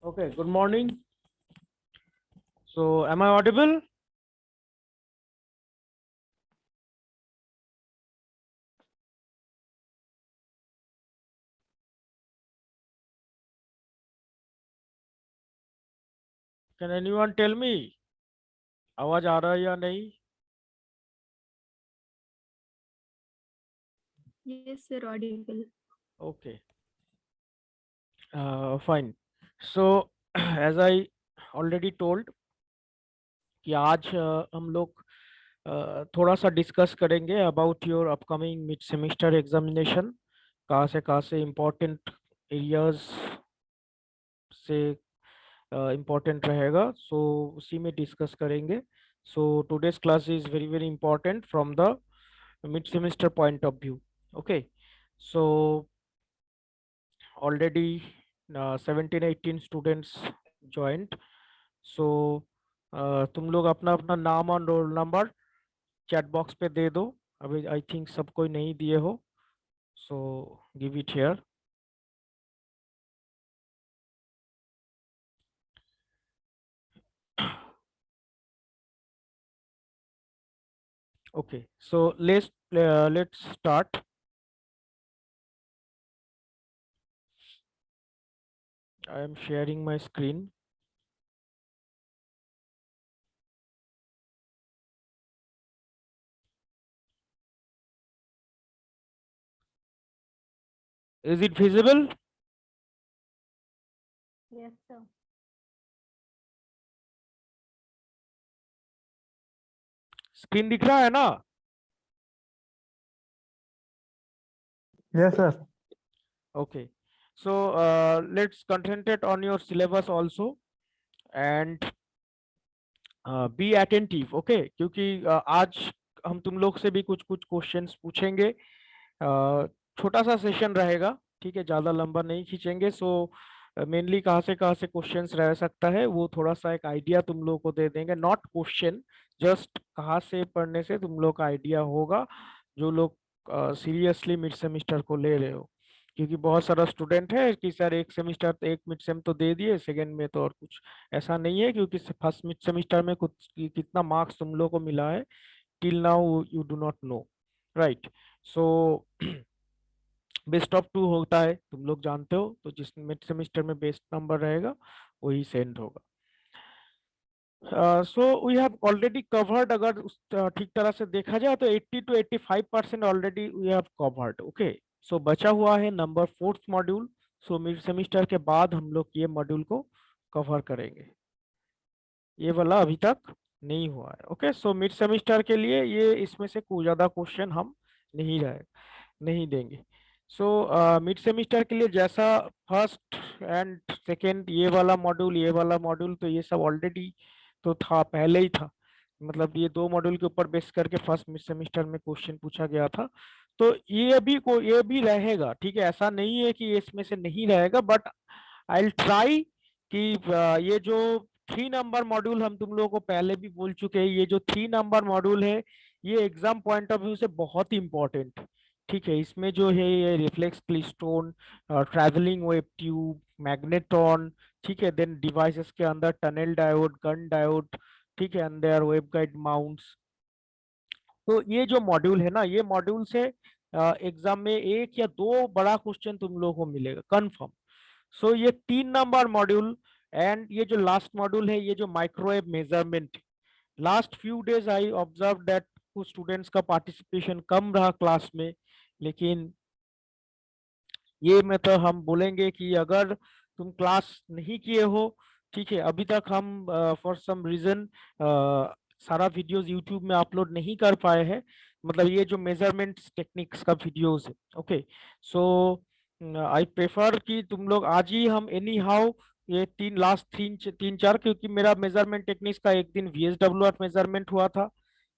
Okay, good morning. So, am I audible? Can anyone tell me? आवाज आ रहा है या नहीं? Yes, sir, audible. Okay, fine. So, as I already told कि आज हम लोग थोड़ा सा डिस्कस करेंगे about your upcoming mid semester examination. कहाँ से इम्पोर्टेंट एरियाज से इम्पोर्टेंट रहेगा, सो उसी में डिस्कस करेंगे। So today's class is very very important from the mid semester point of view. Okay, so already 17-18 students joined. So तुम लोग अपना अपना नाम और रोल नंबर चैट बॉक्स पे दे दो। अभी आई थिंक सब कोई नहीं दिए हो, so give it here. Okay, so let's start. I am sharing my screen. Is it visible? Yes, sir. Screen दिख रहा है ना? Yes, sir. Okay, so let's concentrate on your syllabus also and be attentive. Okay, क्योंकि आज हम तुम लोग से भी कुछ कुछ क्वेश्चंस पूछेंगे। छोटा सा सेशन रहेगा, ठीक है, ज्यादा लंबा नहीं खींचेंगे। सो मेनली कहाँ से क्वेश्चंस रह सकता है वो थोड़ा सा एक आइडिया तुम लोग को दे देंगे। नॉट क्वेश्चन, जस्ट कहाँ से पढ़ने से तुम लोग का आइडिया होगा, जो लोग सीरियसली मिड सेमेस्टर को ले रहे हो। क्योंकि बहुत सारा स्टूडेंट है कि सर एक सेमेस्टर एक मिड सेम तो दे दिए, सेकेंड में तो और कुछ ऐसा नहीं है। क्योंकि फर्स्ट मिड सेमेस्टर में कुछ कितना मार्क्स तुम लोग को मिला है till now you do not know, right? So best of two होता है, तुम लोग जानते हो, तो जिस मिड सेमेस्टर में बेस्ट नंबर रहेगा वही सेंड होगा। So we have already covered, अगर ठीक तरह से देखा जाए तो 80 to 85% already we have covered. Okay, so बचा हुआ है number fourth module. So mid semester के बाद हम लोग ये मॉड्यूल को कवर करेंगे। ये वाला अभी तक नहीं हुआ है। ओके, सो मिड सेमेस्टर के लिए ये इसमें से कोई ज्यादा क्वेश्चन हम नहीं देंगे। सो मिड सेमेस्टर के लिए जैसा फर्स्ट एंड सेकेंड ये वाला मॉड्यूल तो ये सब ऑलरेडी तो था, पहले ही था। मतलब ये दो मॉड्यूल के ऊपर बेस करके फर्स्ट मिड सेमेस्टर में क्वेश्चन पूछा गया था। तो ये भी रहेगा, ठीक है, ऐसा नहीं है कि ये इसमें से नहीं रहेगा, बट आई विल ट्राई कि ये जो 3 नंबर मॉड्यूल हम तुम लोगों को पहले भी बोल चुके हैं, ये जो 3 नंबर मॉड्यूल है ये एग्जाम पॉइंट ऑफ व्यू से बहुत ही इंपॉर्टेंट, ठीक है। इसमें जो है ये reflex klystron, traveling wave tube, magnetron, ठीक है, देन डिवाइसेस के अंदर टनल डायोड, गन डायोड, ठीक है, अंदर वेवगाइड माउंट्स। तो ये जो मॉड्यूल है ना, ये मॉड्यूल से एग्जाम में एक या दो बड़ा क्वेश्चन तुम लोगों को मिलेगा कंफर्म। सो ये 3 नंबर मॉड्यूल एंड ये जो लास्ट मॉड्यूल है, ये जो microwave measurement, last few days I observe that कुछ स्टूडेंट्स का पार्टिसिपेशन कम रहा क्लास में। लेकिन ये में तो हम बोलेंगे कि अगर तुम क्लास नहीं किए हो, ठीक है, अभी तक हम फॉर सम रीजन सारा वीडियोस यूट्यूब में अपलोड नहीं कर पाए हैं, मतलब ये जो मेजरमेंट टेक्निक्स का वीडियोस है। ओके, सो आई प्रेफर कि तुम लोग आज ही हम एनी हाउ ये तीन चार, क्योंकि मेरा मेजरमेंट टेक्निक्स का एक दिन VSWR मेजरमेंट हुआ था,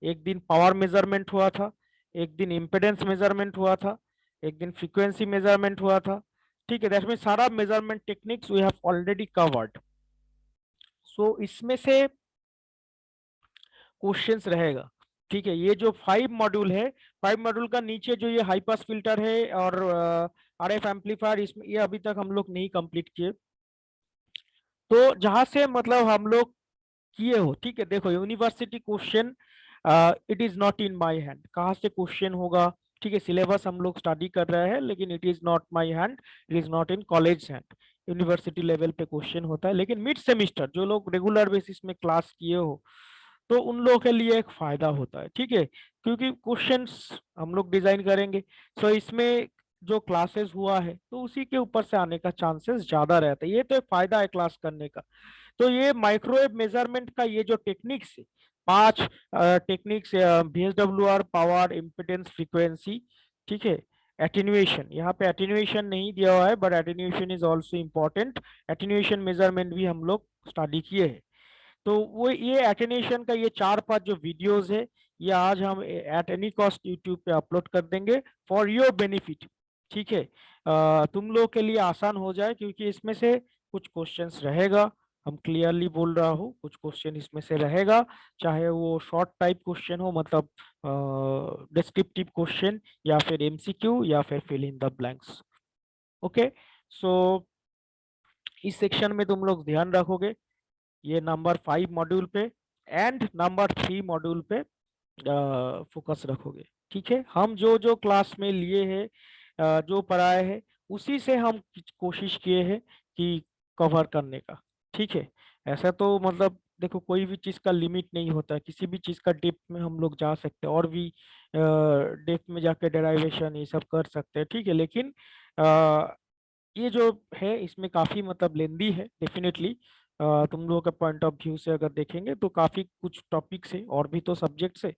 एक दिन पावर मेजरमेंट हुआ था, एक दिन इम्पेडेंस मेजरमेंट हुआ था, एक दिन फ्रीक्वेंसी मेजरमेंट हुआ था, ठीक है। दैट मीन सारा measurement techniques we have already covered. So इसमें से क्वेश्चंस रहेगा, ठीक है। ये जो 5 मॉड्यूल है, 5 मॉड्यूल का नीचे जो ये हाई पास फिल्टर है और RF एम्पलीफायर, इसमें ये अभी तक हम लोग नहीं कंप्लीट किए। तो जहां से मतलब हम लोग किए हो, ठीक है, देखो university question it is not in my hand, कहाँ से क्वेश्चन होगा, ठीक है, सिलेबस हम लोग स्टडी कर रहे हैं, लेकिन it is not my hand, it is not in college hand. University level पे क्वेश्चन होता है, लेकिन मिड सेमिस्टर जो लोग रेगुलर बेसिस में क्लास किए हो, तो उन लोगों के लिए एक फायदा होता है, ठीक है, क्योंकि क्वेश्चंस हम लोग डिजाइन करेंगे, सो इसमें जो क्लासेस हुआ है तो उसी के ऊपर से आने का चांसेस ज्यादा रहता है, ये तो एक फायदा है क्लास करने का। तो ये माइक्रोवेव मेजरमेंट का ये जो टेक्निक्स है, 5 techniques, VSWR, power, impedance, frequency, ठीक है, एटेन्यूएशन, यहाँ पे एटेन्यूएशन नहीं दिया हुआ है, but attenuation is also important, attenuation measurement भी हम लोग स्टडी किए हैं। तो वो ये एटेन्यूएशन का ये 4-5 जो वीडियोस है, ये आज हम एट एनी कॉस्ट यूट्यूब पे अपलोड कर देंगे फॉर योर बेनिफिट, ठीक है, तुम लोग के लिए आसान हो जाए, क्योंकि इसमें से कुछ क्वेश्चंस रहेगा, हम क्लियरली बोल रहा हूँ, कुछ क्वेश्चन इसमें से रहेगा, चाहे वो शॉर्ट टाइप क्वेश्चन हो, मतलब डिस्क्रिप्टिव क्वेश्चन, या फिर MCQ, या फिर fill in the blanks. Okay, so इस सेक्शन में तुम लोग ध्यान रखोगे, ये नंबर 5 मॉड्यूल पे एंड नंबर 3 मॉड्यूल पे फोकस रखोगे, ठीक है। हम जो जो क्लास में लिए हैं, जो पढ़ाए हैं, उसी से हम कोशिश किए हैं कि कवर करने का, ठीक है। ऐसा तो मतलब देखो, कोई भी चीज का लिमिट नहीं होता, किसी भी चीज का डेप्थ में हम लोग जा सकते हैं, और भी डेप्थ में जाके डेराइवेशन ये सब कर सकते हैं, ठीक है, लेकिन ये जो है इसमें काफी मतलब लेंदी है डेफिनेटली। तुम लोगों के पॉइंट ऑफ व्यू से अगर देखेंगे तो काफी कुछ टॉपिक्स है, और भी तो सब्जेक्ट्स है,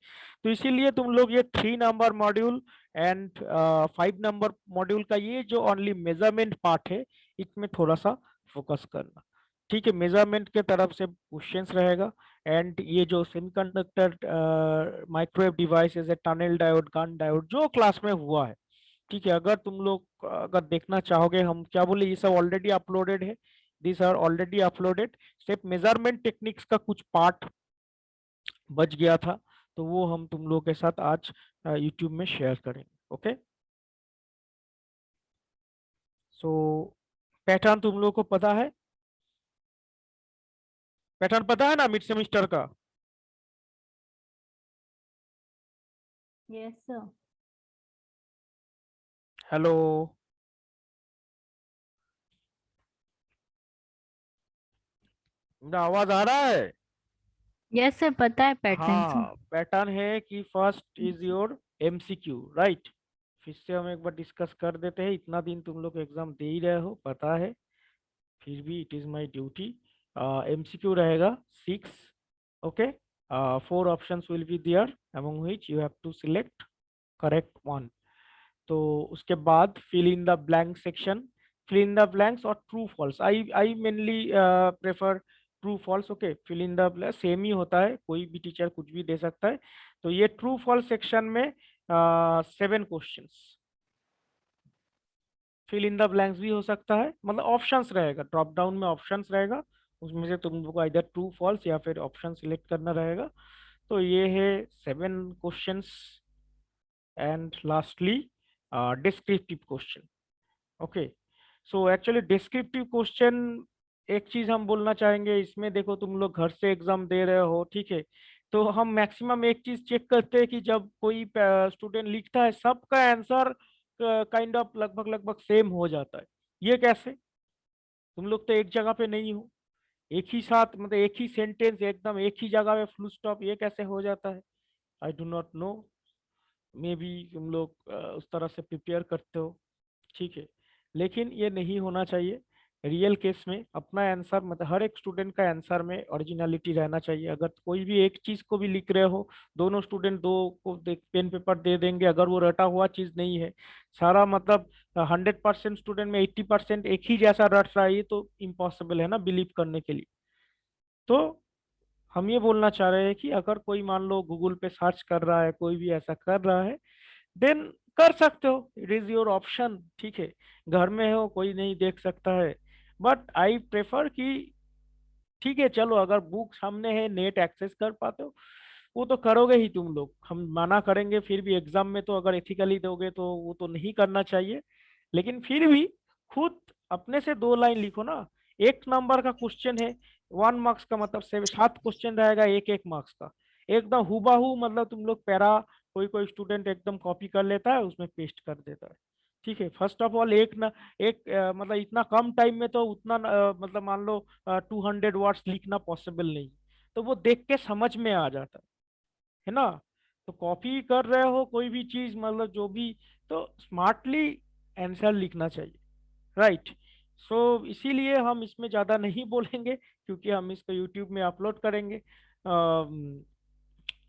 तो इसीलिए तुम लोग ये 3 number module and 5 number module का ये जो ओनली मेजरमेंट पार्ट है, इसमें थोड़ा सा फोकस करना, ठीक है। मेजरमेंट के तरफ से क्वेश्चंस रहेगा, एंड ये जो सेमीकंडक्टर माइक्रोवेव डिवाइसेस है, टनल डायोड, गन डायोड, जो क्लास में हुआ है, ठीक है, अगर तुम लोग अगर देखना चाहोगे, हम क्या बोले, ये सब ऑलरेडी अपलोडेड है, दिस आर ऑलरेडी अपलोडेड, सिर्फ मेजरमेंट टेक्निक्स का कुछ पार्ट बच गया था, तो वो हम तुम लोग के साथ आज यूट्यूब में शेयर करेंगे। ओके, सो पैटर्न तुम लोग को पता है, पैटर्न पता है ना मिड सेमिस्टर का? Yes, sir. हेलो, मेरा आवाज आ रहा है? Yes, sir. पता है पैटर्न सर। हाँ, पैटर्न है कि first is your MCQ, right. फिर से हम एक बार डिस्कस कर देते हैं, इतना दिन तुम लोग एग्जाम दे ही रहे हो, पता है, फिर भी it is my duty. MCQ रहेगा 6, okay, 4 options will be there, among which you have to select correct one। तो उसके बाद fill in the blank section, fill in the blanks और true false, I I mainly prefer true false, okay, fill in the same ही होता है, कोई भी teacher कुछ भी दे सकता है। तो ये ट्रू फॉल्स सेक्शन में 7 questions, fill in the blanks भी हो सकता है, मतलब ऑप्शंस रहेगा, ड्रॉप डाउन में ऑप्शंस रहेगा, उसमें से तुम लोग को इधर ट्रू फॉल्स या फिर ऑप्शन सिलेक्ट करना रहेगा। तो ये है 7 questions, and lastly descriptive question. Okay, so actually descriptive question, एक चीज हम बोलना चाहेंगे इसमें, देखो तुम लोग घर से एग्जाम दे रहे हो, ठीक है, तो हम मैक्सिमम एक चीज चेक करते हैं कि जब कोई स्टूडेंट लिखता है, सबका आंसर काइंड ऑफ लगभग लगभग सेम हो जाता है। ये कैसे? तुम लोग तो एक जगह पे नहीं हो, एक ही साथ मतलब एक ही सेंटेंस एकदम एक ही जगह पे फुल स्टॉप, ये कैसे हो जाता है? I do not no, may be तुम लोग उस तरह से प्रिपेयर करते हो, ठीक है, लेकिन ये नहीं होना चाहिए। रियल केस में अपना आंसर, मतलब हर एक स्टूडेंट का आंसर में ओरिजिनलिटी रहना चाहिए। अगर कोई भी एक चीज को भी लिख रहे हो, दोनों स्टूडेंट दो को पेन पेपर दे देंगे, अगर वो रटा हुआ चीज नहीं है, सारा मतलब 100% स्टूडेंट में 80% एक ही जैसा रट रहा है, ये तो इम्पॉसिबल है ना बिलीव करने के लिए। तो हम ये बोलना चाह रहे हैं कि अगर कोई मान लो गूगल पे सर्च कर रहा है, कोई भी ऐसा कर रहा है, देन कर सकते हो, इट इज योर ऑप्शन, ठीक है, घर में हो कोई नहीं देख सकता है, बट आई प्रेफर कि ठीक है चलो, अगर बुक सामने है, नेट एक्सेस कर पाते हो, वो तो करोगे ही तुम लोग, हम मना करेंगे फिर भी, एग्जाम में तो अगर एथिकली दोगे तो वो तो नहीं करना चाहिए, लेकिन फिर भी खुद अपने से 2 लाइन लिखो ना, एक नंबर का क्वेश्चन है, 1 मार्क्स का मतलब से 7 क्वेश्चन रहेगा, एक एक मार्क्स का, एकदम हुबाहू, मतलब तुम लोग पैरा कोई कोई स्टूडेंट एकदम कॉपी कर लेता है, उसमें पेस्ट कर देता है। ठीक है, फर्स्ट ऑफ ऑल मतलब इतना कम टाइम में तो उतना मतलब मान लो 200 वर्ड्स लिखना पॉसिबल नहीं, तो वो देख के समझ में आ जाता है ना। तो कॉपी कर रहे हो कोई भी चीज, मतलब जो भी, तो स्मार्टली आंसर लिखना चाहिए, राइट। सो इसीलिए हम इसमें ज़्यादा नहीं बोलेंगे, क्योंकि हम इसको यूट्यूब में अपलोड करेंगे।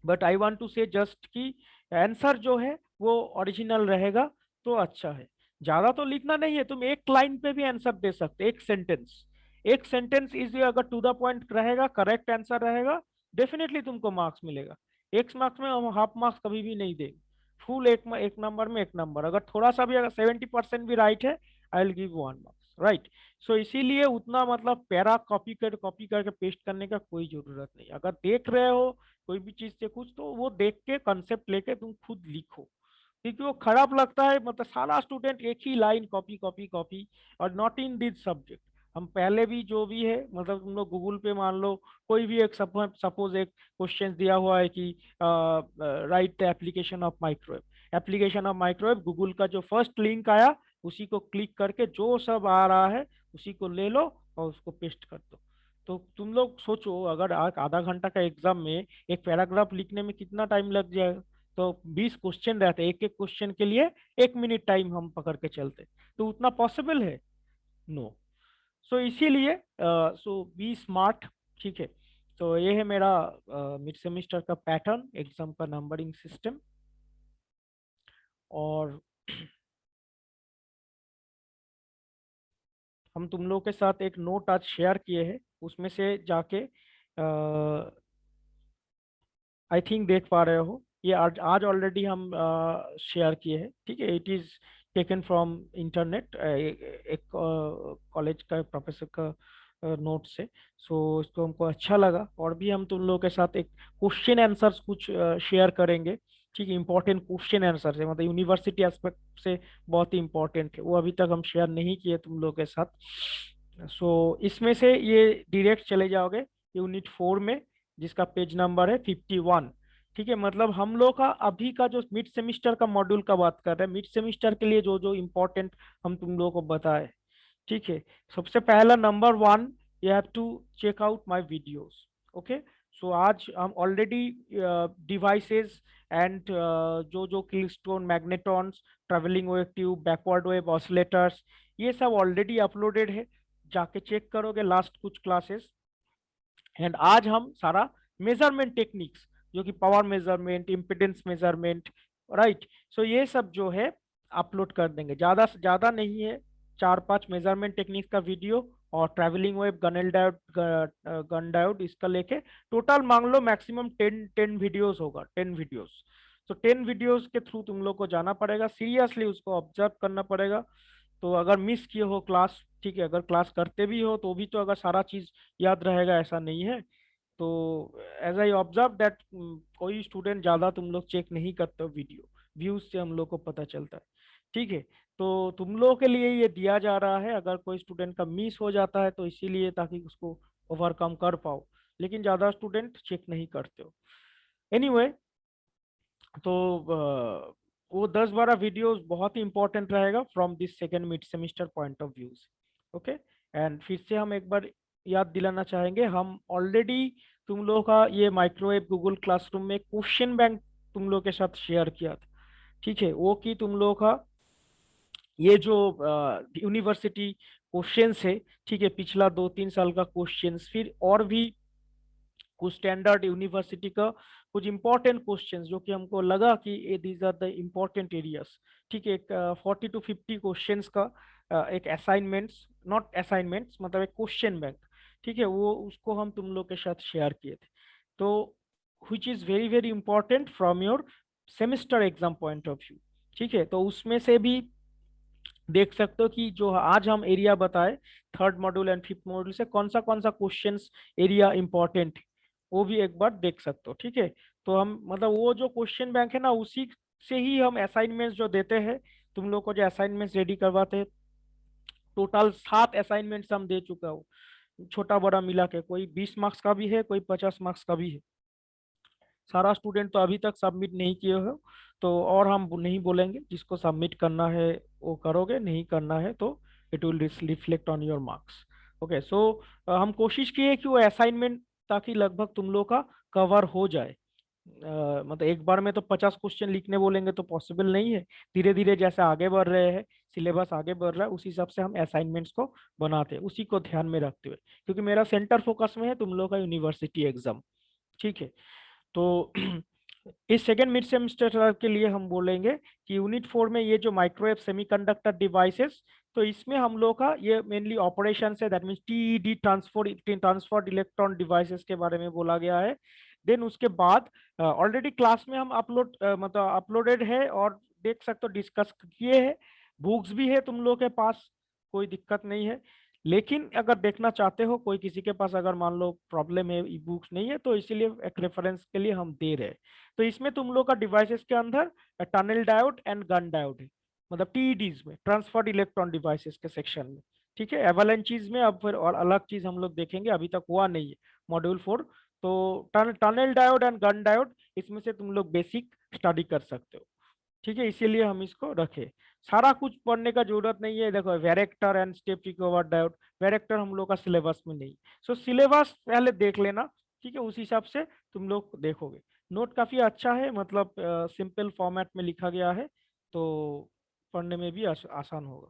बट आई वांट टू से जस्ट कि आंसर जो है वो ओरिजिनल रहेगा तो अच्छा है। ज़्यादा तो लिखना नहीं है, तुम एक लाइन पे भी आंसर दे सकते, एक सेंटेंस इज, अगर टू द पॉइंट रहेगा, करेक्ट आंसर रहेगा, डेफिनेटली तुमको मार्क्स मिलेगा। एक मार्क्स में हम हाफ मार्क्स कभी भी नहीं देंगे, फुल एक नंबर में एक नंबर, अगर थोड़ा सा भी, अगर 70% भी राइट है, I will give 1 marks, right. So इसीलिए उतना मतलब पैरा कॉपी करके पेस्ट करने का कोई जरूरत नहीं। अगर देख रहे हो कोई भी चीज से कुछ, तो वो देख के कंसेप्ट लेके तुम खुद लिखो, क्योंकि वो खराब लगता है, मतलब सारा स्टूडेंट एक ही लाइन कॉपी कॉपी कॉपी, और नॉट इन दिस सब्जेक्ट। हम पहले भी जो भी है, मतलब तुम लोग गूगल पे मान लो, कोई भी एक सपोज एक क्वेश्चन दिया हुआ है कि right the application of microwave, Google का जो फर्स्ट लिंक आया, उसी को क्लिक करके जो सब आ रहा है उसी को ले लो और उसको पेस्ट कर दो। तो तुम लोग सोचो, अगर आधा घंटा का एग्जाम में एक पैराग्राफ लिखने में कितना टाइम लग जाएगा, तो 20 क्वेश्चन रहते, एक एक क्वेश्चन के लिए 1 मिनट टाइम हम पकड़ के चलते, तो उतना पॉसिबल है? नो। सो इसीलिए सो बी स्मार्ट। ठीक है, तो ये है मेरा मिड सेमिस्टर का पैटर्न, एग्जाम का नंबरिंग सिस्टम। और हम तुम लोग के साथ एक नोट आज शेयर किए हैं, उसमें से जाके आई थिंक देख पा रहे हो, ये आज आज ऑलरेडी हम शेयर किए हैं। ठीक है, it is taken from internet, एक कॉलेज का प्रोफेसर का नोट से। सो इसको हमको अच्छा लगा, और भी हम तुम लोगों के साथ एक क्वेश्चन आंसर्स कुछ शेयर करेंगे। ठीक है, इंपॉर्टेंट क्वेश्चन आंसर है, मतलब यूनिवर्सिटी एस्पेक्ट से बहुत ही इंपॉर्टेंट है, वो अभी तक हम शेयर नहीं किए तुम लोगों के साथ। सो इसमें से ये डायरेक्ट चले जाओगे यूनिट 4 में, जिसका पेज नंबर है 51। ठीक है, मतलब हम लोग का अभी का जो मिड सेमिस्टर का मॉड्यूल का बात कर रहे हैं, मिड सेमिस्टर के लिए जो जो इम्पोर्टेंट हम तुम लोगों को बताए। ठीक है, सबसे पहला number 1, you have to check out my videos. Okay, so आज हम ऑलरेडी डिवाइसेस एंड जो जो klystron, magnetrons, traveling wave tube, backward wave oscillators, ये सब ऑलरेडी अपलोडेड है, जाके चेक करोगे लास्ट कुछ क्लासेस। एंड आज हम सारा मेजरमेंट टेक्निक्स, जो कि power measurement, impedance measurement, right, so ये सब जो है अपलोड कर देंगे, ज्यादा से ज्यादा नहीं है, 4-5 मेजरमेंट टेक्निक्स का वीडियो, और traveling wave, tunnel diode, Gunn diode, इसका लेके टोटल मांग लो मैक्सिमम 10 वीडियोस होगा, 10 वीडियोस। तो 10 वीडियोस के थ्रू तुम लोग को जाना पड़ेगा, सीरियसली उसको ऑब्जर्व करना पड़ेगा। तो अगर मिस किए हो क्लास, ठीक है, अगर क्लास करते भी हो तो भी तो अगर सारा चीज याद रहेगा ऐसा नहीं है। तो एज आई ऑब्जर्व दैट कोई स्टूडेंट ज्यादा तुम लोग चेक नहीं करते हो वीडियो, व्यूज से हम लोग को पता चलता है। ठीक है, तो तुम लोगों के लिए ये दिया जा रहा है, अगर कोई स्टूडेंट का मिस हो जाता है तो इसीलिए, ताकि उसको ओवरकम कर पाओ, लेकिन ज्यादा स्टूडेंट चेक नहीं करते हो। एनीवे, तो वो 10-12 वीडियोस बहुत ही इंपॉर्टेंट रहेगा from this second mid semester point of views. Okay, and फिर से हम एक बार याद दिलाना चाहेंगे, हम ऑलरेडी तुम लोगों का ये माइक्रोवेव गूगल क्लासरूम में क्वेश्चन बैंक तुम लोग के साथ शेयर किया था। ठीक है, वो कि तुम लोगों का ये जो यूनिवर्सिटी क्वेश्चंस है, ठीक है, पिछला 2-3 साल का क्वेश्चंस, फिर और भी कुछ स्टैंडर्ड यूनिवर्सिटी का कुछ इंपॉर्टेंट क्वेश्चंस, जो कि हमको लगा कि ये these are the important areas. ठीक है, एक 40-50 क्वेश्चंस का एक असाइनमेंट्स, नॉट असाइनमेंट्स, मतलब एक क्वेश्चन बैंक। ठीक है, वो उसको हम तुम लोग के साथ शेयर किए थे, तो which is very very important from your semester exam point of view. ठीक है, तो उसमें से भी देख सकते हो कि जो आज हम एरिया बताए, third module and fifth module से कौन सा क्वेश्चंस एरिया इंपॉर्टेंट है, वो भी एक बार देख सकते हो। ठीक है, तो हम मतलब वो जो क्वेश्चन बैंक है ना, उसी से ही हम असाइनमेंट्स जो देते हैं, तुम लोग को जो असाइनमेंट्स रेडी करवाते हैं, टोटल 7 असाइनमेंट्स हम दे चुका हूँ, छोटा बड़ा मिला के। कोई 20 मार्क्स का भी है, कोई 50 मार्क्स का भी है। सारा स्टूडेंट तो अभी तक सबमिट नहीं किए हो, तो और हम नहीं बोलेंगे, जिसको सबमिट करना है वो करोगे, नहीं करना है तो it will reflect on your marks. Okay, so हम कोशिश किए कि वो असाइनमेंट ताकि लगभग तुम लोग का कवर हो जाए। मतलब एक बार में तो 50 क्वेश्चन लिखने बोलेंगे तो पॉसिबल नहीं है। धीरे धीरे जैसे आगे बढ़ रहे हैं, सिलेबस आगे बढ़ रहा है, उसी हिसाब से हम असाइनमेंट्स को बनाते हैं, उसी को ध्यान में रखते हुए, क्योंकि मेरा सेंटर फोकस में है तुम लोग का यूनिवर्सिटी एग्जाम। ठीक है, तो इस सेकेंड मिड सेमेस्टर के लिए हम बोलेंगे कि यूनिट 4 में ये जो माइक्रोवेव सेमीकंडक्टर डिवाइसेस, तो इसमें हम लोग का ये मेनली ऑपरेशन है, that means TED, transferred electron devices के बारे में बोला गया है। देन उसके बाद ऑलरेडी क्लास में हम मतलब अपलोडेड है और देख सकते हो, डिस्कस किए हैं, बुक्स भी है तुम लोग के पास, कोई दिक्कत नहीं है। लेकिन अगर देखना चाहते हो, कोई किसी के पास अगर मान लो प्रॉब्लम है, ई बुक्स नहीं है, तो इसीलिए एक रेफरेंस के लिए हम दे रहे हैं। तो इसमें तुम लोग का डिवाइसेस के अंदर tunnel diode and Gunn diode है, मतलब टीईडीज में, ट्रांसफर्ड इलेक्ट्रॉन डिवाइसेस के सेक्शन में। ठीक है, एवलेंचीज में अब फिर और अलग चीज हम लोग देखेंगे, अभी तक हुआ नहीं है मॉड्यूल 4। तो tunnel diode and Gunn diode, इसमें से तुम लोग बेसिक स्टडी कर सकते हो। ठीक है, इसीलिए हम इसको रखे। सारा कुछ पढ़ने का जरूरत नहीं है। देखो, varactor and step recover diode, varactor हम लोग का सिलेबस में नहीं, सो सिलेबस पहले देख लेना। ठीक है, उस हिसाब से तुम लोग देखोगे। नोट काफी अच्छा है, मतलब सिंपल फॉर्मेट में लिखा गया है, तो पढ़ने में भी आसान होगा।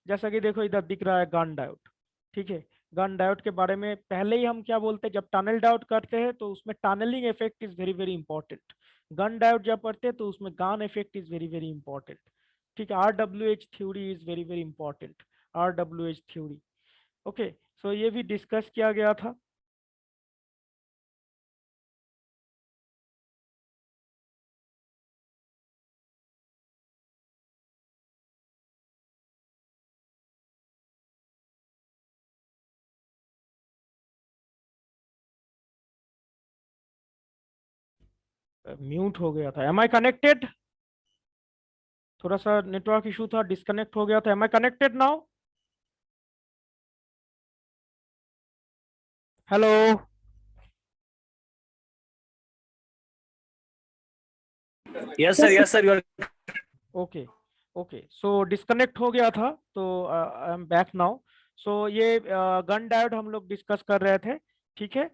जैसा कि देखो इधर दिख रहा है गन डायोड। ठीक है, गन डायोड के बारे में पहले ही हम क्या बोलते हैं, जब टनल डायोड करते हैं तो उसमें tunneling effect is very very important. Gunn diode जब पढ़ते हैं तो उसमें Gunn effect is very very important. ठीक है, RWH theory is very very important, RWH theory. Okay, so ये भी डिस्कस किया गया था। म्यूट हो गया था, एम आई कनेक्टेड? थोड़ा सा नेटवर्क इशू था, डिस्कनेक्ट हो गया था। Am I connected now? Hello? Yes, sir. Yes, sir. You are. Okay, okay, so disconnect हो गया था, तो I am back now. So ये गन डायोड हम लोग डिस्कस कर रहे थे। ठीक है,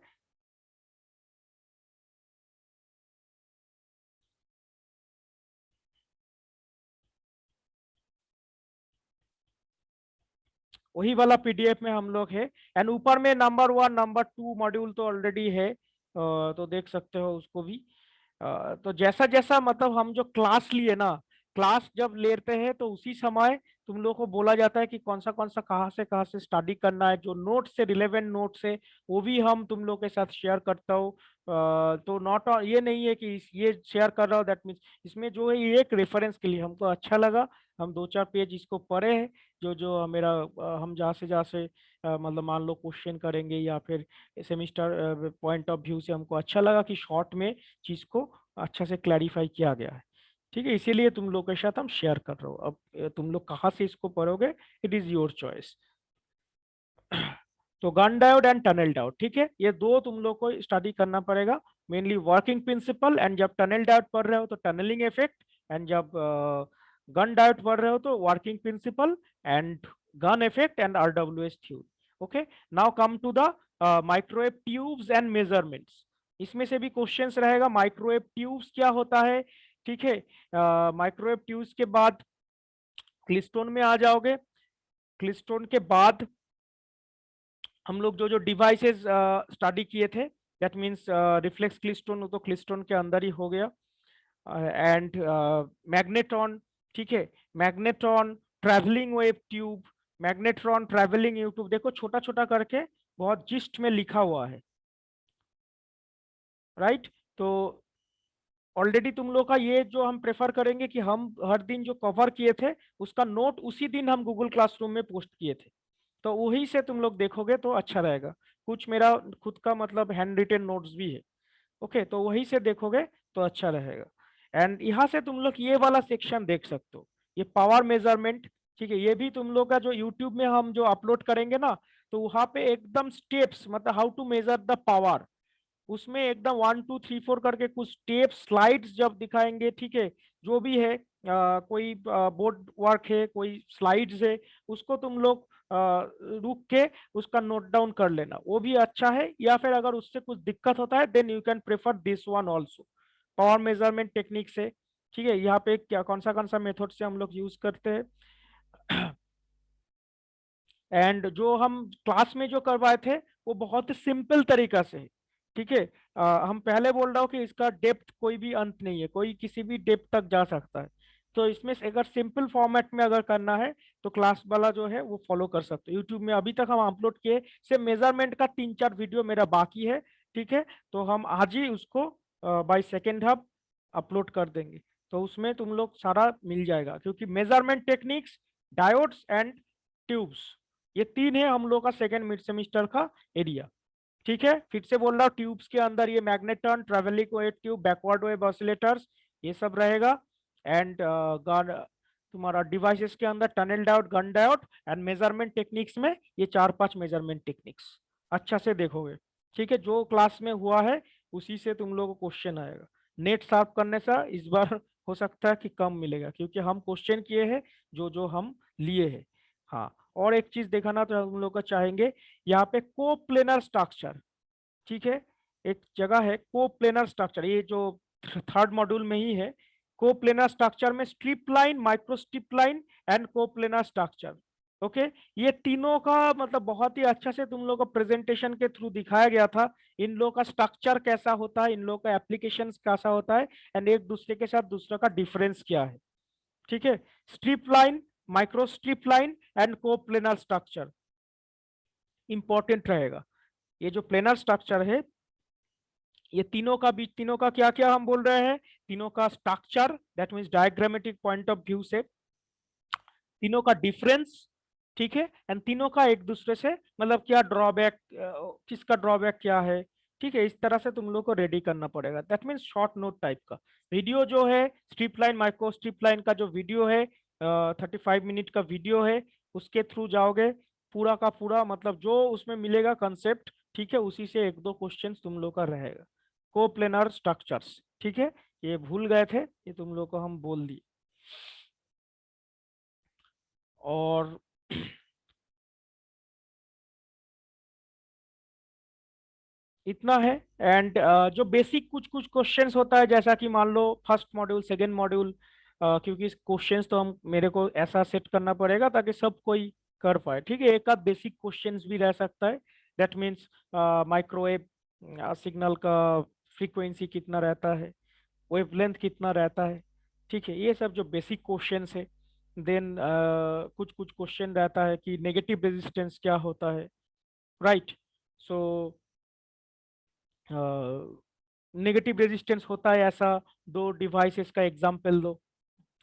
वही वाला पीडीएफ में हम लोग है। एंड ऊपर में नंबर 1 नंबर 2 मॉड्यूल तो ऑलरेडी है, तो देख सकते हो उसको भी। तो जैसा जैसा मतलब हम जो क्लास लिए ना, क्लास जब लेते हैं तो उसी समय तुम लोग को बोला जाता है कि कौन सा कहाँ से स्टडी करना है। जो नोट से रिलेवेंट नोट्स है वो भी हम तुम लोग के साथ शेयर करता हूँ। तो नॉट ये नहीं है कि ये शेयर कर रहा हूँ दैट मीन्स, इसमें जो है ये एक रेफरेंस के लिए हमको अच्छा लगा, हम 2-4 पेज इसको पढ़े हैं। जो मेरा हम जहाँ से मतलब मान लो क्वेश्चन करेंगे या फिर सेमिस्टर पॉइंट ऑफ व्यू से हमको अच्छा लगा कि शॉर्ट में चीज को अच्छा से क्लैरिफाई किया गया है। ठीक है, इसीलिए तुम लोग के साथ हम शेयर कर रहे हो। अब तुम लोग कहाँ से इसको पढ़ोगे, इट इज योर चॉइस। तो Gunn diode and tunnel diode, ठीक है, ये दो तुम लोग को स्टडी करना पड़ेगा, मेनली वर्किंग प्रिंसिपल। एंड जब टनल डायोड पढ़ रहे हो तो टनलिंग इफेक्ट, एंड जब गन डायोड पढ़ रहे हो तो working principle and Gunn effect and RWH theory. Okay, now come to the microwave tubes and measurements. इसमें से भी क्वेश्चंस रहेगा, माइक्रोवेव ट्यूब्स क्या होता है। ठीक है, माइक्रोवेव ट्यूब्स के बाद क्लिस्टोन में आ जाओगे। क्लिस्टोन के बाद हम लोग जो जो डिवाइसेस स्टडी किए थे, दैट मींस रिफ्लेक्स क्लिस्टोन, तो क्लिस्टोन के अंदर ही हो गया। एंड मैग्नेट्रॉन, ठीक है, magnetron, travelling wave tube, magnetron, travelling YouTube, देखो छोटा छोटा करके बहुत जिस्ट में लिखा हुआ है, राइट। तो ऑलरेडी तुम लोग का ये जो हम प्रेफर करेंगे कि हम हर दिन जो कवर किए थे उसका नोट उसी दिन हम गूगल क्लासरूम में पोस्ट किए थे, तो वही से तुम लोग देखोगे तो अच्छा रहेगा। कुछ मेरा खुद का मतलब हैंड रिटेन नोट्स भी है। ओके, तो वही से देखोगे तो अच्छा रहेगा। एंड यहाँ से तुम लोग ये वाला सेक्शन देख सकते हो, ये पावर मेजरमेंट, ठीक है, ये भी तुम लोग का जो यूट्यूब में हम जो अपलोड करेंगे ना, तो वहां पे एकदम स्टेप्स, मतलब how to measure the power, उसमें एकदम 1 2 3 4 करके कुछ स्टेप स्लाइड्स जब दिखाएंगे, ठीक है, जो भी है, कोई बोर्ड वर्क है, कोई स्लाइड्स है, उसको तुम लोग रुक के उसका नोट डाउन कर लेना, वो भी अच्छा है। या फिर अगर उससे कुछ दिक्कत होता है, then you can prefer this one also, power measurement technique से। ठीक है, यहाँ पे क्या कौन सा मेथड से हम लोग यूज करते हैं। एंड जो हम क्लास में जो करवाए थे वो बहुत ही सिंपल तरीका से है। ठीक है, हम पहले बोल रहा हूँ कि इसका डेप्थ कोई भी अंत नहीं है, कोई किसी भी डेप्थ तक जा सकता है। तो इसमें से अगर सिंपल फॉर्मेट में अगर करना है तो क्लास वाला जो है वो फॉलो कर सकते हो। यूट्यूब में अभी तक हम अपलोड किए से मेजरमेंट का 3 4 वीडियो मेरा बाकी है। ठीक है, तो हम आज ही उसको बाय सेकेंड हब अपलोड कर देंगे, तो उसमें तुम लोग सारा मिल जाएगा, क्योंकि measurement techniques, diodes and tubes, ये 3 है हम लोग का सेकेंड मिड सेमिस्टर का एरिया। ठीक है, फिर से बोल रहा हूँ, ट्यूब्स के अंदर ये magneton, travelling wave tube, backward wave oscillators, ये सब रहेगा। एंड तुम्हारा डिवाइसेस के अंदर tunnel diode, Gunn diode, and measurement techniques में ये 4 5 मेजरमेंट टेक्निक्स अच्छा से देखोगे। ठीक है, जो क्लास में हुआ है उसी से तुम लोगों को क्वेश्चन आएगा। नेट साफ करने से इस बार हो सकता है कि कम मिलेगा, क्योंकि हम क्वेश्चन किए हैं जो जो हम लिए हैं। हाँ, और एक चीज दिखाना तो हम लोग का चाहेंगे, यहाँ पे कोप्लेनर स्ट्रक्चर। ठीक है, एक जगह है कोप्लेनर स्ट्रक्चर, ये जो थर्ड मॉड्यूल में ही है। कोप्लेनर स्ट्रक्चर में strip line, micro strip line and coplanar structure. Okay, ये तीनों का मतलब बहुत ही अच्छा से तुम लोग को प्रेजेंटेशन के थ्रू दिखाया गया था। इन लोगों का स्ट्रक्चर कैसा होता है, इन लोगों का एप्लीकेशन कैसा होता है, एंड एक दूसरे के साथ दूसरा का डिफरेंस क्या है। ठीक है, strip line, micro strip line and coplanar structure important रहेगा। ये जो प्लेनर स्ट्रक्चर है, ये तीनों का क्या क्या हम बोल रहे हैं, तीनों का structure, that means diagrammatic point of view से तीनों का डिफरेंस। ठीक है, एंड तीनों का एक दूसरे से मतलब क्या ड्रॉबैक, किसका ड्रॉबैक क्या है। ठीक है, इस तरह से तुम लोग को रेडी करना पड़ेगा, that means short note type का वीडियो जो है। Strip line, micro strip line का जो वीडियो है, 35 मिनट का वीडियो है, उसके थ्रू जाओगे, पूरा का पूरा मतलब जो उसमें मिलेगा कंसेप्ट, ठीक है, उसी से 1 2 क्वेश्चन तुम लोग का रहेगा। कोप्लेनर स्ट्रक्चर्स, ठीक है, ये भूल गए थे, ये तुम लोग को हम बोल दिए। और इतना है। एंड जो बेसिक कुछ कुछ क्वेश्चंस होता है, जैसा कि मान लो फर्स्ट मॉड्यूल, सेकंड मॉड्यूल, क्योंकि क्वेश्चंस तो हम मेरे को ऐसा सेट करना पड़ेगा ताकि सब कोई कर पाए। ठीक है, एक आध बेसिक क्वेश्चंस भी रह सकता है, दैट मीन्स माइक्रोवेव सिग्नल का फ्रीक्वेंसी कितना रहता है, वेवलेंथ कितना रहता है। ठीक है, ये सब जो बेसिक क्वेश्चंस है। देन कुछ कुछ क्वेश्चन रहता है कि नेगेटिव रेजिस्टेंस क्या होता है, राइट। सो नेगेटिव रेजिस्टेंस होता है ऐसा, 2 डिवाइसेस का एग्जांपल दो।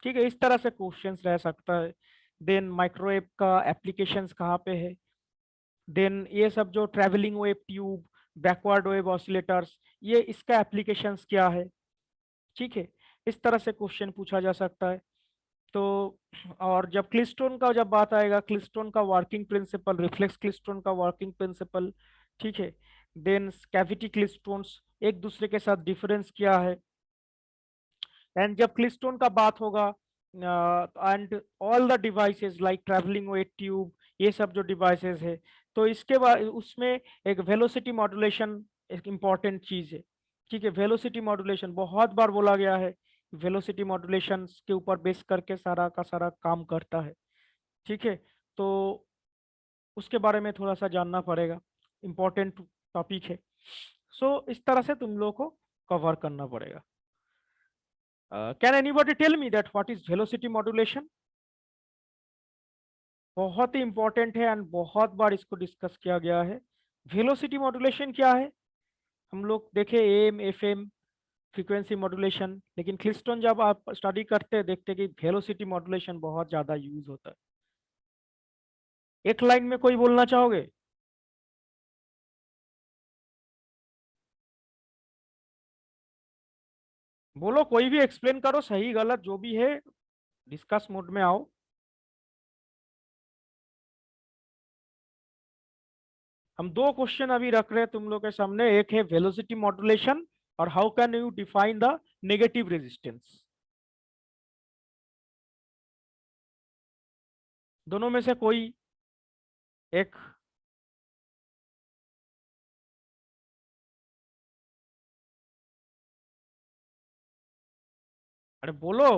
ठीक है, इस तरह से क्वेश्चंस रह सकता है। देन माइक्रोवेव का एप्लीकेशंस कहाँ पे है। देन ये सब जो travelling wave tube, backward wave oscillators, ये इसका एप्लीकेशंस क्या है। ठीक है, इस तरह से क्वेश्चन पूछा जा सकता है। तो और जब क्लिस्टोन का जब बात आएगा, क्लिस्टोन का वर्किंग प्रिंसिपल, रिफ्लेक्स क्लिस्टोन का वर्किंग प्रिंसिपल। ठीक है, देन कैविटी क्लिस्टोन्स, एक दूसरे के साथ डिफरेंस क्या है। एंड जब क्लिस्टोन का बात होगा, and all the devices like travelling wave tube, ये सब जो डिवाइसेस है, तो इसके बाद उसमें एक वेलोसिटी मॉड्यूलेशन एक इम्पॉर्टेंट चीज है। ठीक है, वेलोसिटी मॉड्यूलेशन बहुत बार बोला गया है, वेलोसिटी मॉड्यूलेशन के ऊपर बेस करके सारा का सारा काम करता है। ठीक है, तो उसके बारे में थोड़ा सा जानना पड़ेगा, इम्पोर्टेंट टॉपिक है। सो इस तरह से तुम लोग को कवर करना पड़ेगा। Can anybody tell me that what is velocity modulation. बहुत ही इंपॉर्टेंट है एंड बहुत बार इसको डिस्कस किया गया है। वेलोसिटी मॉड्यूलेशन क्या है, हम लोग देखे M F M, frequency modulation, लेकिन क्लिस्टोन जब आप स्टडी करते हैं देखते हैं कि वेलोसिटी मॉड्यूलेशन बहुत ज्यादा यूज होता है। एक लाइन में कोई बोलना चाहोगे। बोलो, कोई भी एक्सप्लेन करो, सही गलत जो भी है, डिस्कस मोड में आओ। हम दो क्वेश्चन अभी रख रहे हैं तुम लोग के सामने, एक है वेलोसिटी मॉड्यूलेशन और how can you define the negative resistance. दोनों में से कोई एक। अरे बोलो।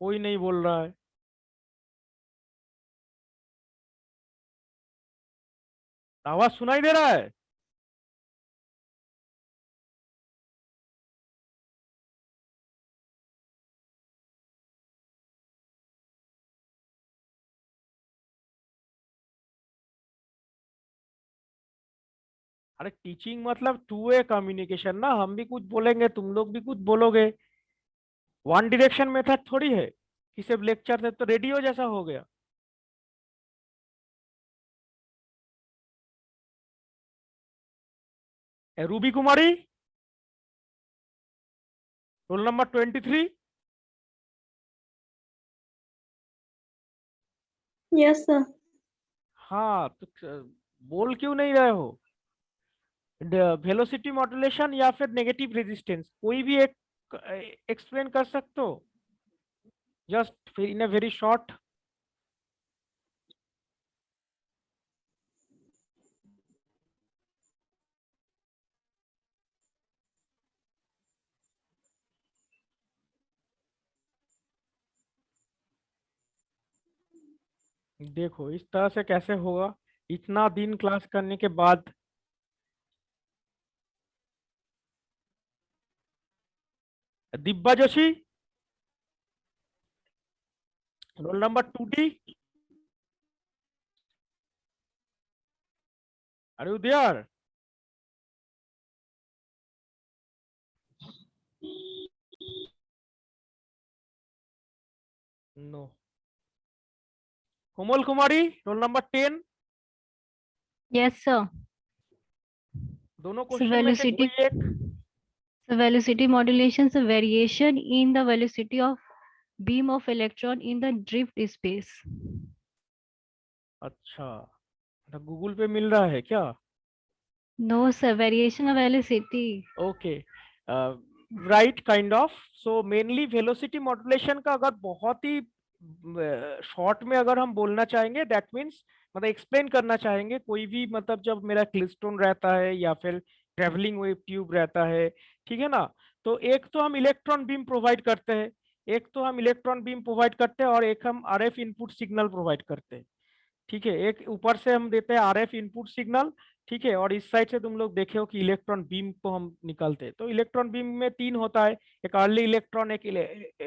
कोई नहीं बोल रहा है। आवाज सुनाई दे रहा है? अरे टीचिंग मतलब टू वे कम्युनिकेशन ना, हम भी कुछ बोलेंगे तुम लोग भी कुछ बोलोगे। वन डायरेक्शन मेथड थोड़ी है कि सिर्फ लेक्चर से, तो रेडियो जैसा हो गया। रूबी कुमारी, रोल नंबर 23। Yes sir. हाँ तो बोल क्यों नहीं रहे हो? वेलोसिटी मॉड्यूलेशन या फिर नेगेटिव रेजिस्टेंस, कोई भी एक एक्सप्लेन कर सकते हो? Just in a very short. देखो इस तरह से कैसे होगा इतना दिन क्लास करने के बाद। दिब्बा जोशी, रोल नंबर 2D। अरे उदयर, नो। कोमल कुमारी, रोल नंबर 10। Yes, sir. दोनों So क्वेश्चन में से कोई velocity, एक। so velocity modulation is a variation in the velocity of beam of electron in the drift space. अच्छा, तो गूगल पे मिल रहा है क्या? No, sir. Variation of velocity. Okay, right, kind of. So mainly velocity modulation का अगर बहुत ही short में अगर हम बोलना चाहेंगे, दैट मीन्स मतलब एक्सप्लेन करना चाहेंगे, कोई भी मतलब जब मेरा क्लिस्टोन रहता है या फिर ट्रेवलिंग वेव ट्यूब रहता है, ठीक है ना, तो एक तो हम इलेक्ट्रॉन बीम प्रोवाइड करते हैं, एक तो हम इलेक्ट्रॉन बीम प्रोवाइड करते हैं और एक हम आरएफ इनपुट सिग्नल प्रोवाइड करते हैं। ठीक है, एक ऊपर से हम देते हैं आरएफ इनपुट सिग्नल, ठीक है, और इस साइड से तुम लोग देखे हो कि इलेक्ट्रॉन बीम को हम निकालते हैं। तो इलेक्ट्रॉन बीम में तीन होता है, एक अर्ली इलेक्ट्रॉन, एक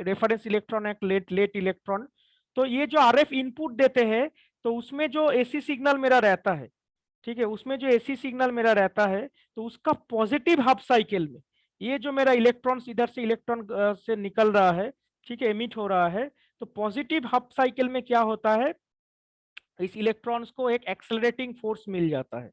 रेफरेंस इलेक्ट्रॉन, एक लेट लेट इलेक्ट्रॉन। तो ये जो आरएफ इनपुट देते हैं, तो उसमें जो एसी सिग्नल मेरा रहता है, ठीक है, उसमें जो एसी सिग्नल मेरा रहता है, तो उसका पॉजिटिव हाफ साइकिल में ये जो मेरा इलेक्ट्रॉन इधर से इलेक्ट्रॉन से निकल रहा है, ठीक है, एमिट हो रहा है, तो पॉजिटिव हाफ साइकिल में क्या होता है, इस इलेक्ट्रॉन्स को एक एक्सेलरेटिंग फोर्स मिल जाता है,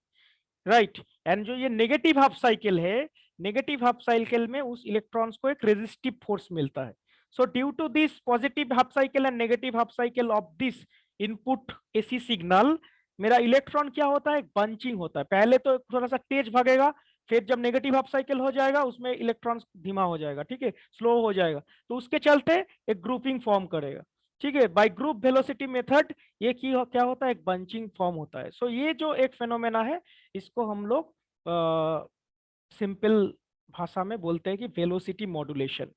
राइट। एंड जो ये नेगेटिव हाफ साइकिल है, नेगेटिव हाफ साइकिल में उस इलेक्ट्रॉन्स को एक रेजिस्टिव फोर्स मिलता है। So due to this positive half cycle and negative half cycle of this input AC signal, मेरा इलेक्ट्रॉन क्या होता है, बंचिंग होता है। पहले तो थोड़ा सा तेज भागेगा, फिर जब नेगेटिव हाफ साइकिल हो जाएगा उसमें इलेक्ट्रॉन धीमा हो जाएगा, ठीक है, स्लो हो जाएगा, तो उसके चलते एक ग्रुपिंग फॉर्म करेगा, ठीक है, बाय ग्रुप वेलोसिटी मेथड। ये क्या होता है, एक बंचिंग फॉर्म होता है। सो ये जो एक फेनोमेना है, इसको हम लोग सिंपल भाषा में बोलते हैं कि वेलोसिटी मॉड्यूलेशन,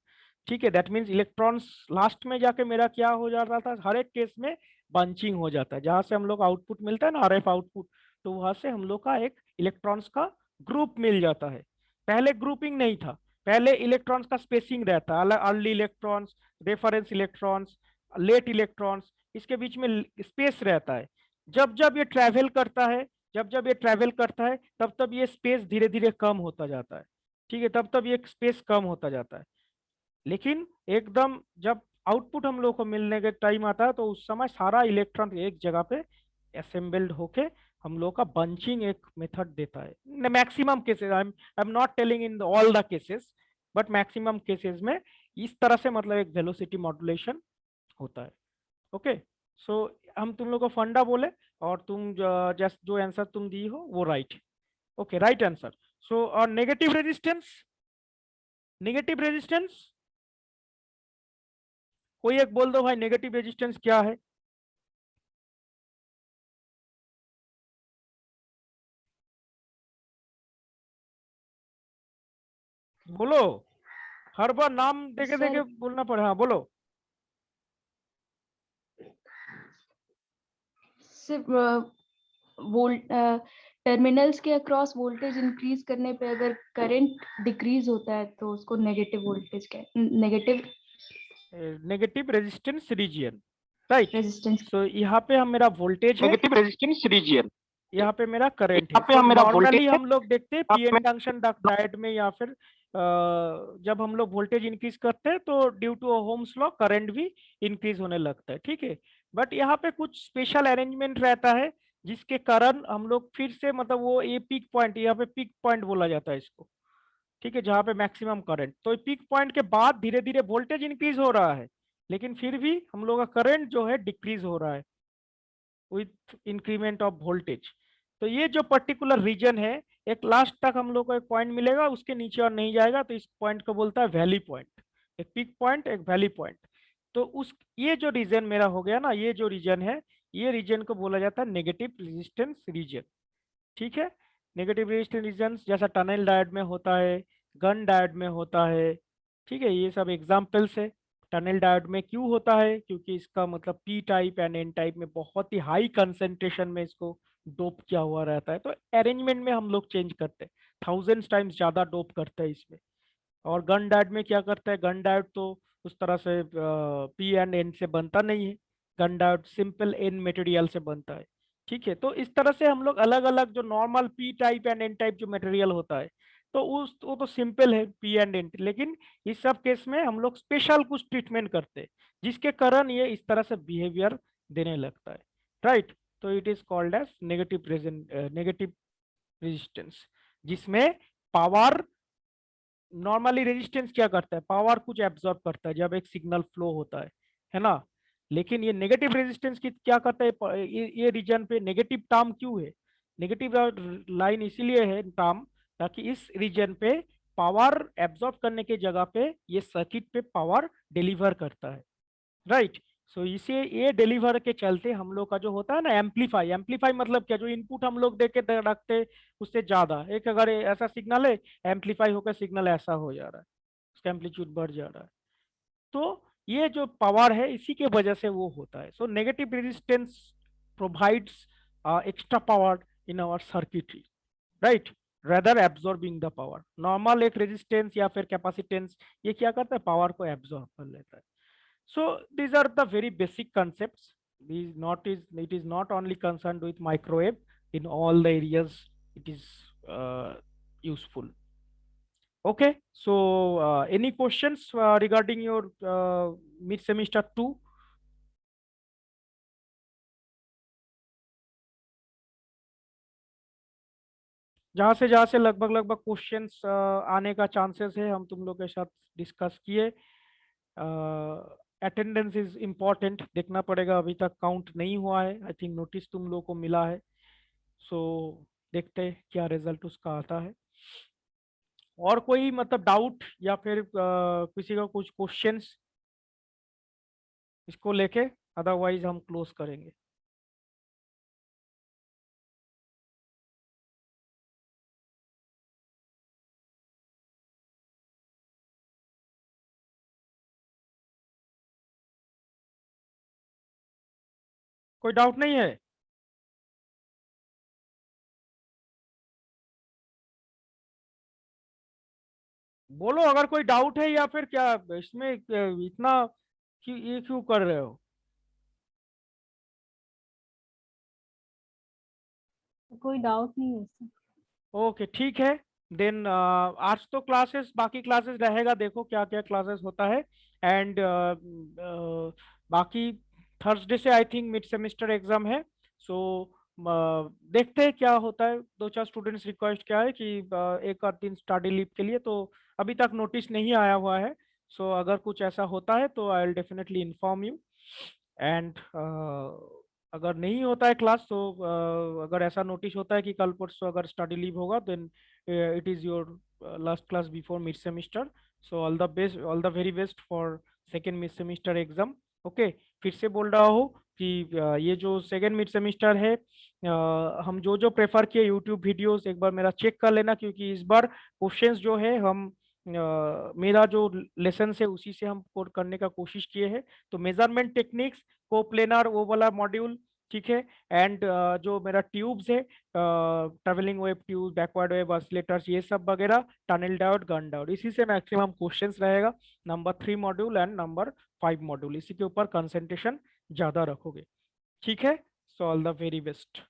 ठीक है। दैट मींस इलेक्ट्रॉन्स लास्ट में जाके मेरा क्या हो जाता था, हर एक केस में बंचिंग हो जाता है, जहां से हम लोग आउटपुट मिलता है ना, आरएफ आउटपुट, तो वहां से हम लोग का एक इलेक्ट्रॉन्स का ग्रुप मिल जाता है। पहले ग्रुपिंग नहीं था, पहले इलेक्ट्रॉन्स का स्पेसिंग रहता है, early electrons, reference electrons, late electrons, इसके बीच में स्पेस रहता है। जब जब ये ट्रैवल करता है, जब जब ये ट्रैवल करता है, तब तब ये स्पेस धीरे धीरे कम होता जाता है, ठीक है, तब तब ये स्पेस कम होता जाता है। लेकिन एकदम जब आउटपुट हम लोग को मिलने के टाइम आता है, तो उस समय सारा इलेक्ट्रॉन एक जगह पे असेंबल्ड होके हम लोग का बंचिंग एक मेथड देता है। Maximum cases, I am not telling in all the cases, but maximum cases में इस तरह से मतलब एक वेलोसिटी मॉड्यूलेशन होता है। ओके, सो हम तुम लोग को फंडा बोले और तुम जस्ट जो आंसर तुम दी हो वो right. Okay, right answer. So और नेगेटिव रेजिस्टेंस, नेगेटिव रेजिस्टेंस कोई एक बोल दो भाई, नेगेटिव रेजिस्टेंस क्या है? बोलो, हर बार नाम देके सर देके बोलना पड़े। हाँ बोलो। सिर्फ वोल्ट टर्मिनल्स के अक्रॉस वोल्टेज इंक्रीज करने पे अगर करंट डिक्रीज होता है तो उसको negative voltage negative negative resistance region, right. Resistance. So यहाँ पे हम मेरा वोल्टेज है, नेगेटिव रेजिस्टेंस रीजियन, यहाँ पे मेरा करंट है। यहाँ पे सो हम मेरा वोल्टेज नॉर्मली है, हम लोग देखते हैं यहाँ पीएन पे जंक्शन डायोड में, या फिर जब हम लोग वोल्टेज इंक्रीज करते हैं तो due to Ohm's law current भी इंक्रीज होने लगता है, ठीक है। बट यहाँ पे कुछ स्पेशल अरेंजमेंट रहता है जिसके कारण हम लोग फिर से मतलब वो ये पीक पॉइंट, यहाँ पे पीक पॉइंट बोला जाता है इसको, ठीक है, जहाँ पे मैक्सिमम करंट, तो पीक पॉइंट के बाद धीरे धीरे वोल्टेज इंक्रीज हो रहा है, लेकिन फिर भी हम लोग का करंट जो है डिक्रीज हो रहा है विथ इंक्रीमेंट ऑफ वोल्टेज। तो ये जो पर्टिकुलर रीजन है, एक लास्ट तक हम लोग को एक पॉइंट मिलेगा, उसके नीचे और नहीं जाएगा, तो इस पॉइंट को बोलता है वैली पॉइंट। एक पीक पॉइंट, एक वैली पॉइंट। तो उस ये जो रीजन मेरा हो गया ना, ये जो रीजन है, ये रीजन को बोला जाता है नेगेटिव रेजिस्टेंस रीजन, ठीक है। नेगेटिव रेजिस्टेंस रीजन जैसा टनल डायोड में होता है, गन डायोड में होता है, ठीक है, ये सब एग्जाम्पल्स है। टनल डायोड में क्यों होता है? क्योंकि इसका मतलब P type and N type में बहुत ही हाई कंसेंट्रेशन में इसको डोप किया हुआ रहता है, तो अरेंजमेंट में हम लोग चेंज करते हैं, थाउजेंड्स टाइम्स ज्यादा डोप करते हैं इसमें। और गन डायोड में क्या करता है? गन डायोड तो उस तरह से पी एंड एन से बनता नहीं है, Gunn diode simple N material से बनता है, ठीक है। तो इस तरह से हम लोग अलग अलग जो normal P type and N type जो मटेरियल होता है, तो उस वो तो सिंपल है पी एंड एन, लेकिन इस सब केस में हम लोग स्पेशल कुछ ट्रीटमेंट करते हैं जिसके कारण ये इस तरह से बिहेवियर देने लगता है, राइट। तो it is called as negative resistance, जिसमें पावर, नॉर्मली रेजिस्टेंस क्या करता है? पावर कुछ एब्जॉर्ब करता है जब एक सिग्नल फ्लो होता है ना। लेकिन ये नेगेटिव रेजिस्टेंस की क्या करता है? ये रीजन पे नेगेटिव टर्म क्यों है? नेगेटिव लाइन इसीलिए है टर्म, ताकि इस रीजन पे पावर एब्जॉर्ब करने की जगह पे ये सर्किट पे पावर डिलीवर करता है, राइट। सो इसे ये डिलीवर के चलते हम लोग का जो होता है ना एम्पलीफाई, एम्पलीफाई मतलब क्या? जो इनपुट हम लोग देके रखते उससे ज्यादा, एक अगर ऐसा सिग्नल है, एम्पलीफाई होकर सिग्नल ऐसा हो जा रहा है, उसका एम्पलीट्यूड बढ़ जा रहा है, तो ये जो पावर है इसी के वजह से वो होता है। So negative resistance provides extra power in our circuitry, right, rather absorbing the power. Normal एक रेजिस्टेंस या फिर कैपेसिटेंस ये क्या करता है? पावर को एब्जॉर्ब कर लेता है। So these are the very basic concepts. It is not only concerned with microwave. In all the areas, it is useful. Okay. So any questions regarding your mid semester 2? जहाँ से लगभग लगभग questions आने का chances है, हम तुम लोग के साथ डिस्कस किए। अटेंडेंस इज इम्पोर्टेंट, देखना पड़ेगा, अभी तक काउंट नहीं हुआ है, आई थिंक नोटिस तुम लोग को मिला है। सो देखते हैं क्या रिजल्ट उसका आता है। और कोई मतलब डाउट या फिर किसी का कुछ क्वेश्चंस इसको लेके? अदरवाइज हम क्लोज करेंगे। कोई डाउट नहीं है? बोलो अगर कोई डाउट है, या फिर क्या इसमें इतना ये क्यों कर रहे हो? कोई डाउट नहीं है सर। ओके ठीक है, देन आज तो क्लासेस, बाकी क्लासेस रहेगा, देखो क्या क्या क्लासेस होता है। एंड बाकी थर्सडे से I think mid semester exam है। सो देखते हैं क्या होता है। दो चार स्टूडेंट्स रिक्वेस्ट क्या है कि एक और दिन स्टडी लीव के लिए, तो अभी तक नोटिस नहीं आया हुआ है। सो अगर कुछ ऐसा होता है तो I will definitely inform you. And अगर नहीं होता है क्लास तो अगर ऐसा नोटिस होता है कि कल परसों अगर स्टडी लीव होगा then it is your last class before mid semester. So all the best, all the very best for second mid semester exam. Okay, फिर से बोल रहा हूँ कि ये जो सेकेंड मिड सेमिस्टर है हम जो प्रेफर किए यूट्यूब वीडियोस एक बार मेरा चेक कर लेना, क्योंकि इस बार क्वेश्चंस जो है हम मेरा जो लेसन है उसी से हम कोड करने का कोशिश किए हैं. तो मेजरमेंट टेक्निक्स, कोप्लेनर वो वाला मॉड्यूल, ठीक है. एंड जो मेरा ट्यूब्स है, travelling wave tube, backward wave oscillators, ये सब वगैरह, टनल डायोड, गन डायोड, इसी से मैक्सिमम क्वेश्चंस रहेगा. Number 3 module and number 5 module, इसी के ऊपर कंसंट्रेशन ज्यादा रखोगे. ठीक है. सो ऑल द वेरी बेस्ट.